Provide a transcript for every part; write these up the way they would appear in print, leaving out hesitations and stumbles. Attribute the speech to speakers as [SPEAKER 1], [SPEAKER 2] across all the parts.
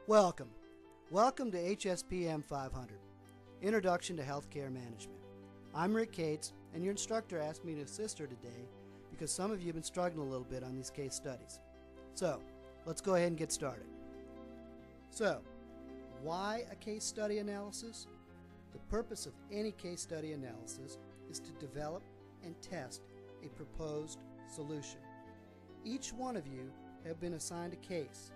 [SPEAKER 1] Welcome. Welcome to HSPM 500, Introduction to Healthcare Management. I'm Rick Cates, and your instructor asked me to assist her today because some of you have been struggling a little bit on these case studies. So, let's go ahead and get started. So, why a case study analysis? The purpose of any case study analysis is to develop and test a proposed solution. Each one of you have been assigned a case.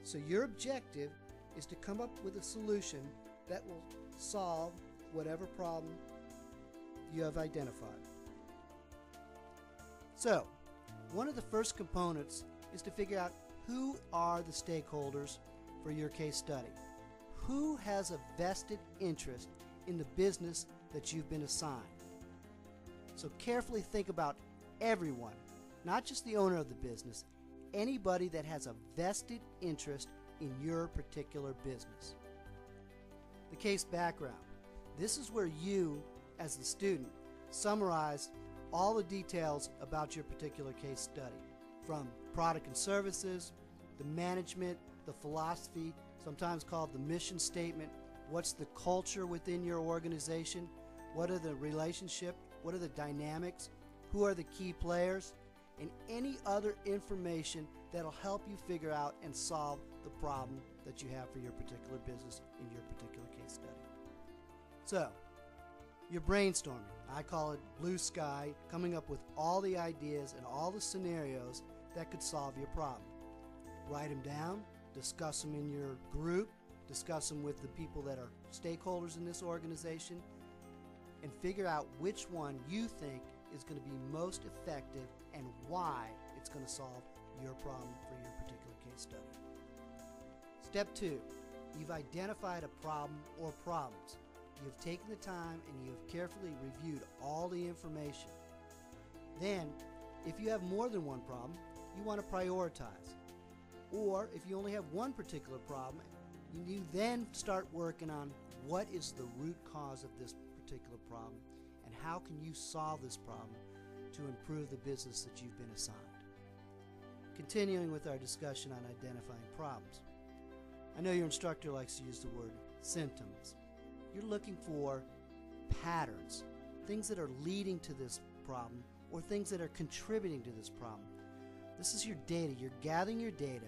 [SPEAKER 1] So your objective is to come up with a solution that will solve whatever problem you have identified. So, one of the first components is to figure out who are the stakeholders for your case study. Who has a vested interest in the business that you've been assigned? So carefully think about everyone, not just the owner of the business, anybody that has a vested interest in your particular business. The case background. This is where you, as the student, summarize all the details about your particular case study, from product and services, the management, the philosophy, sometimes called the mission statement, what's the culture within your organization, what are the relationships, what are the dynamics, who are the key players, and any other information that'll help you figure out and solve the problem that you have for your particular business in your particular case study. So, you're brainstorming. I call it blue sky, coming up with all the ideas and all the scenarios that could solve your problem. Write them down, discuss them in your group, discuss them with the people that are stakeholders in this organization, and figure out which one you think is going to be most effective and why it's going to solve your problem for your particular case study. Step 2, you've identified a problem or problems. You've taken the time and you have carefully reviewed all the information. Then, if you have more than one problem, you want to prioritize. Or if you only have one particular problem, you then start working on what is the root cause of this particular problem and how can you solve this problem to improve the business that you've been assigned. Continuing with our discussion on identifying problems. I know your instructor likes to use the word symptoms. You're looking for patterns, things that are leading to this problem or things that are contributing to this problem. This is your data. You're gathering your data.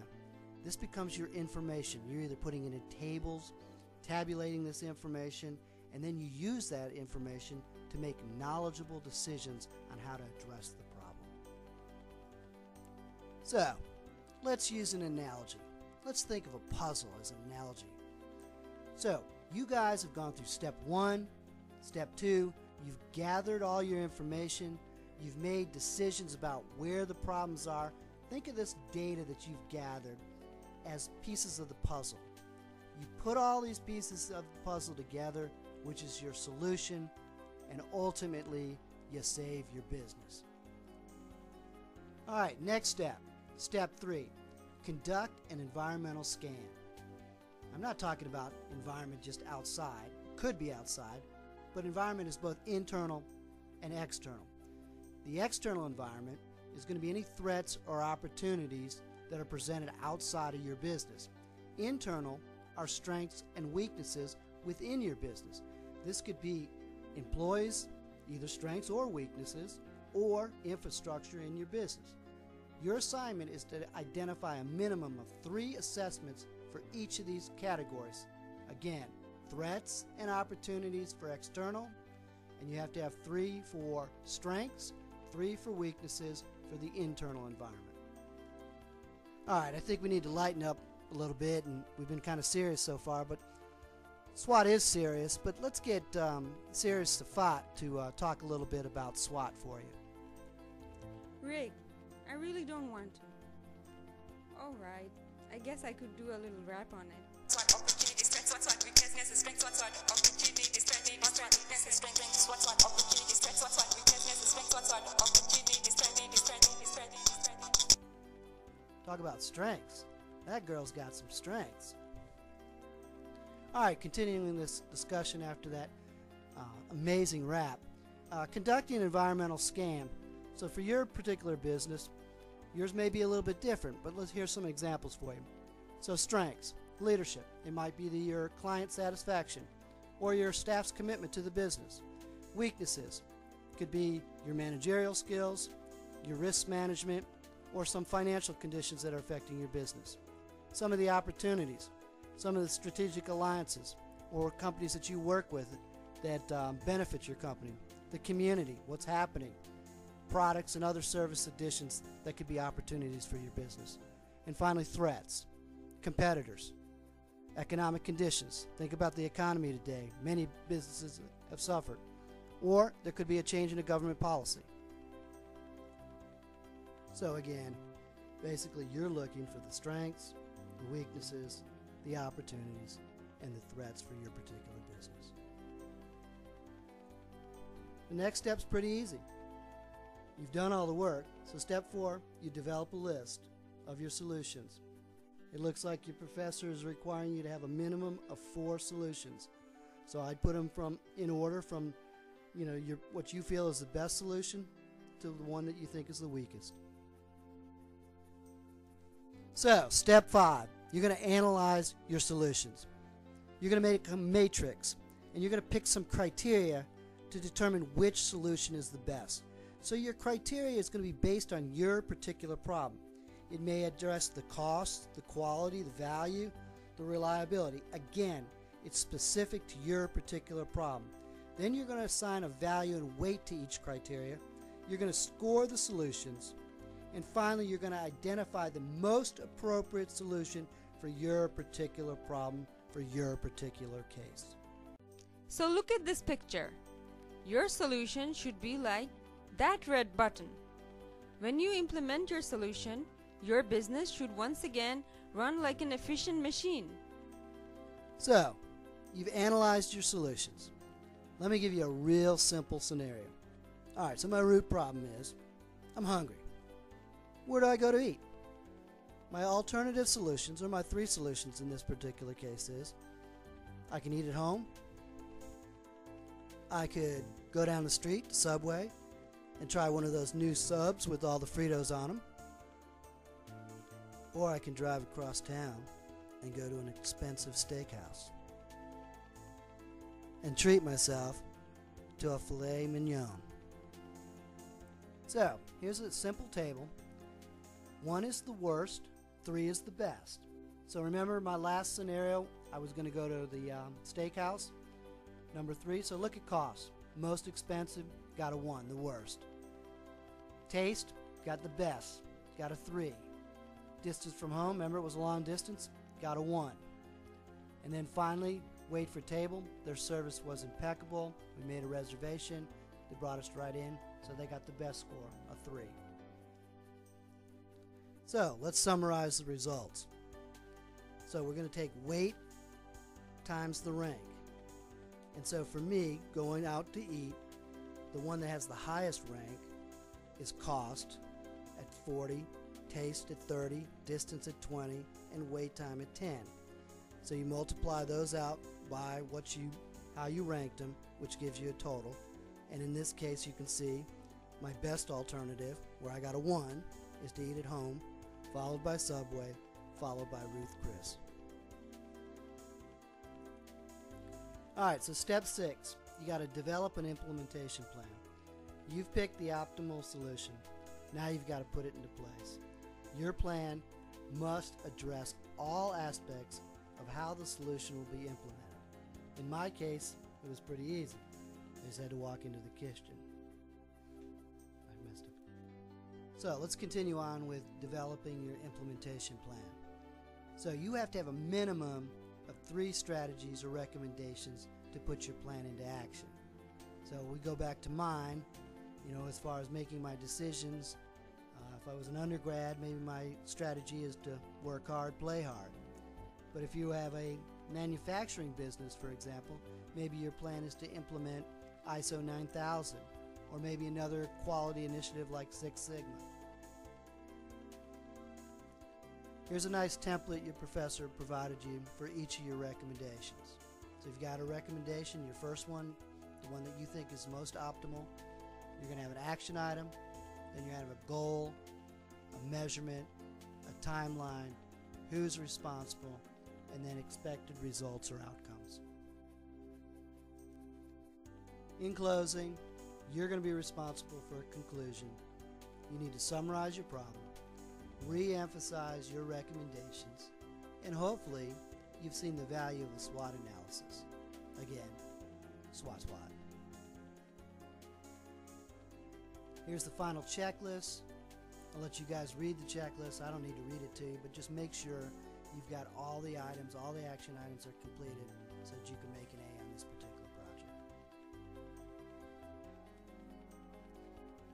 [SPEAKER 1] This becomes your information. You're either putting it in tables, tabulating this information, and then you use that information to make knowledgeable decisions on how to address the problem. So, let's use an analogy. Let's think of a puzzle as an analogy. So, you guys have gone through step 1, step 2, you've gathered all your information, you've made decisions about where the problems are. Think of this data that you've gathered as pieces of the puzzle. You put all these pieces of the puzzle together, which is your solution, and ultimately you save your business. Alright, next step. Step 3. Conduct an environmental scan. I'm not talking about environment just outside. Could be outside, but environment is both internal and external. The external environment is going to be any threats or opportunities that are presented outside of your business. Internal are strengths and weaknesses within your business. This could be employees, either strengths or weaknesses, or infrastructure in your business. Your assignment is to identify a minimum of 3 assessments for each of these categories. Again, threats and opportunities for external, and you have to have 3 for strengths, 3 for weaknesses for the internal environment. Alright, I think we need to lighten up a little bit, and we've been kind of serious so far, but SWOT is serious, but let's get serious Safat to talk a little bit about SWOT for you.
[SPEAKER 2] Rick, I really don't want to. Alright, I guess I could do a little rap on it.
[SPEAKER 3] SWOT opportunities, threats, SWOT weaknesses, strengths, SWOT opportunities, threats, weaknesses, strengths, SWOT opportunities, threats, SWOT weaknesses, strengths, SWOT opportunities, threats.
[SPEAKER 1] Talk about strengths. That girl's got some strengths. Alright, continuing this discussion after that amazing rap. Conducting an environmental scan. So for your particular business, yours may be a little bit different, but let's hear some examples for you. So strengths. Leadership. It might be your client satisfaction or your staff's commitment to the business. Weaknesses could be your managerial skills, your risk management, or some financial conditions that are affecting your business. Some of the opportunities, some of the strategic alliances or companies that you work with that benefit your company. The community, what's happening, products and other service additions that could be opportunities for your business. And finally, threats, competitors, economic conditions. Think about the economy today. Many businesses have suffered. Or there could be a change in a government policy. So again, basically you're looking for the strengths, the weaknesses, the opportunities, and the threats for your particular business. The next step's pretty easy. You've done all the work, so step 4, you develop a list of your solutions. It looks like your professor is requiring you to have a minimum of 4 solutions. So I'd put them in order from what you feel is the best solution to the one that you think is the weakest. So, step 5, you're going to analyze your solutions. You're going to make a matrix, and you're going to pick some criteria to determine which solution is the best. So your criteria is going to be based on your particular problem. It may address the cost, the quality, the value, the reliability. Again, it's specific to your particular problem. Then you're going to assign a value and weight to each criteria. You're going to score the solutions. And finally, you're going to identify the most appropriate solution for your particular problem, for your particular case.
[SPEAKER 2] So look at this picture. Your solution should be like that red button. When you implement your solution, your business should once again run like an efficient machine.
[SPEAKER 1] So, you've analyzed your solutions. Let me give you a real simple scenario. Alright, so my root problem is I'm hungry. Where do I go to eat? My alternative solutions, or my 3 solutions in this particular case, is I can eat at home, I could go down the street to Subway and try one of those new subs with all the Fritos on them, or I can drive across town and go to an expensive steakhouse and treat myself to a filet mignon. So, here's a simple table. 1 is the worst, 3 is the best. So remember my last scenario, I was going to go to the steakhouse. Number 3, so look at cost. Most expensive, got a 1, the worst. Taste, got the best, got a 3. Distance from home, remember it was a long distance, got a 1. And then finally, wait for table, their service was impeccable. We made a reservation, they brought us right in, so they got the best score, a 3. So let's summarize the results. So we're going to take weight times the rank. And so for me, going out to eat, the one that has the highest rank is cost at 40, taste at 30, distance at 20, and wait time at 10. So you multiply those out by how you ranked them, which gives you a total. And in this case, you can see my best alternative, where I got a 1, is to eat at home, followed by Subway, followed by Ruth Chris. Alright, so step 6, you got to develop an implementation plan. You've picked the optimal solution. Now you've got to put it into place. Your plan must address all aspects of how the solution will be implemented. In my case, it was pretty easy. I just had to walk into the kitchen. I messed up. So let's continue on with developing your implementation plan. So you have to have a minimum of 3 strategies or recommendations to put your plan into action. So we go back to mine, as far as making my decisions. If I was an undergrad, maybe my strategy is to work hard, play hard. But if you have a manufacturing business, for example, maybe your plan is to implement ISO 9000, or maybe another quality initiative like Six Sigma. Here's a nice template your professor provided you for each of your recommendations. So if you've got a recommendation, your first one, the one that you think is most optimal, you're going to have an action item, then you're going to have a goal, a measurement, a timeline, who's responsible, and then expected results or outcomes. In closing, you're going to be responsible for a conclusion. You need to summarize your problem, re-emphasize your recommendations, and hopefully you've seen the value of a SWOT analysis. Again, SWOT. Here's the final checklist. I'll let you guys read the checklist. I don't need to read it to you, but just make sure you've got all the items, all the action items are completed so that you can make an A on this particular project.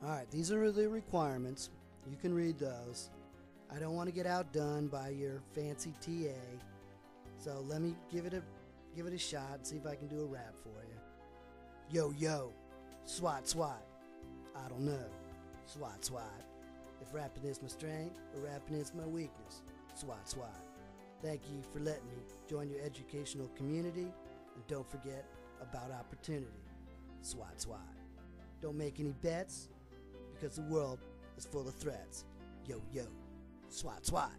[SPEAKER 1] Alright, these are the requirements. You can read those. I don't want to get outdone by your fancy TA, so let me give it a shot and see if I can do a rap for you. Yo, SWOT. I don't know. SWOT. If rapping is my strength or rapping is my weakness, SWOT. Thank you for letting me join your educational community, and don't forget about opportunity. SWOT. Don't make any bets because the world is full of threats. Yo, SWOT.